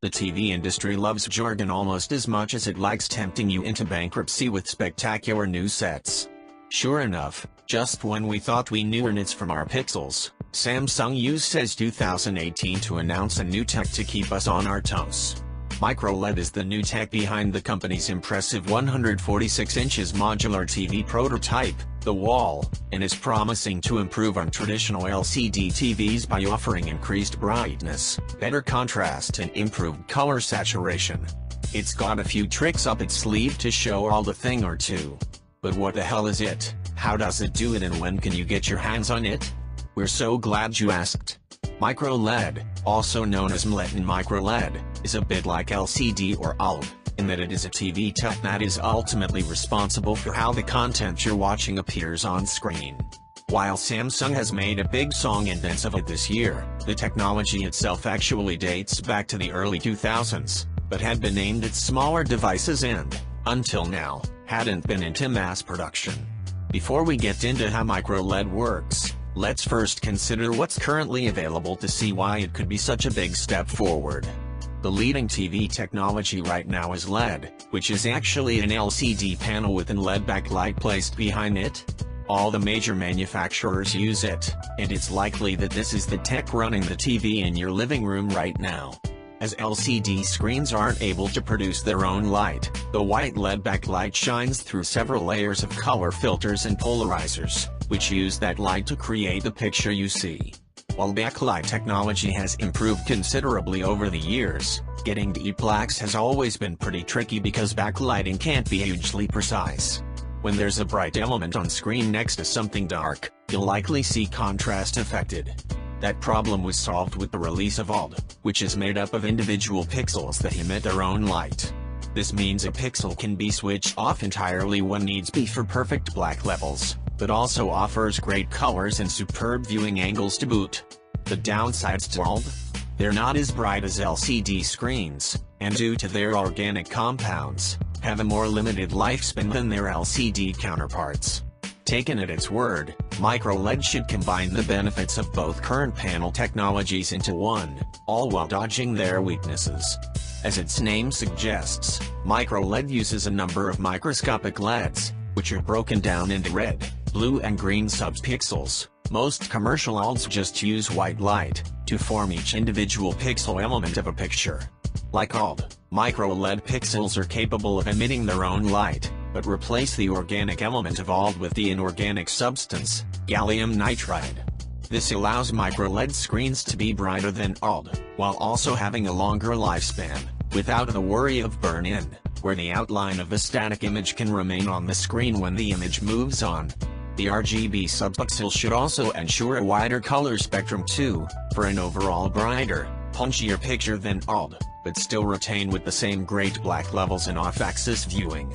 The TV industry loves jargon almost as much as it likes tempting you into bankruptcy with spectacular new sets. Sure enough, just when we thought we knew it's from our pixels, Samsung used CES 2018 to announce a new tech to keep us on our toes. MicroLED is the new tech behind the company's impressive 146 inches modular TV prototype, the Wall, and is promising to improve on traditional LCD TVs by offering increased brightness, better contrast and improved color saturation. It's got a few tricks up its sleeve to show all the thing or two. But what the hell is it, how does it do it, and when can you get your hands on it? We're so glad you asked. MicroLED, also known as MLED and MicroLED, is a bit like LCD or OLED, in that it is a TV tech that is ultimately responsible for how the content you're watching appears on screen. While Samsung has made a big song and dance of it this year, the technology itself actually dates back to the early 2000s, but had been aimed at smaller devices and, until now, hadn't been into mass production. Before we get into how MicroLED works, let's first consider what's currently available to see why it could be such a big step forward. The leading TV technology right now is LED, which is actually an LCD panel with an LED backlight placed behind it. All the major manufacturers use it, and it's likely that this is the tech running the TV in your living room right now. As LCD screens aren't able to produce their own light, the white LED backlight shines through several layers of color filters and polarizers, which use that light to create the picture you see. While backlight technology has improved considerably over the years, getting deep blacks has always been pretty tricky because backlighting can't be hugely precise. When there's a bright element on screen next to something dark, you'll likely see contrast affected. That problem was solved with the release of OLED, which is made up of individual pixels that emit their own light. This means a pixel can be switched off entirely when needs be for perfect black levels, but also offers great colors and superb viewing angles to boot. The downsides to OLED? They're not as bright as LCD screens, and due to their organic compounds, have a more limited lifespan than their LCD counterparts. Taken at its word, MicroLED should combine the benefits of both current panel technologies into one, all while dodging their weaknesses. As its name suggests, MicroLED uses a number of microscopic LEDs, which are broken down into red, blue and green subpixels. Most commercial OLEDs just use white light to form each individual pixel element of a picture. Like OLED, MicroLED pixels are capable of emitting their own light, but replace the organic element of OLED with the inorganic substance, gallium nitride. This allows MicroLED screens to be brighter than OLED, while also having a longer lifespan, without the worry of burn-in, where the outline of a static image can remain on the screen when the image moves on. The RGB subpixel should also ensure a wider color spectrum too, for an overall brighter, punchier picture than OLED, but still retain with the same great black levels and off-axis viewing.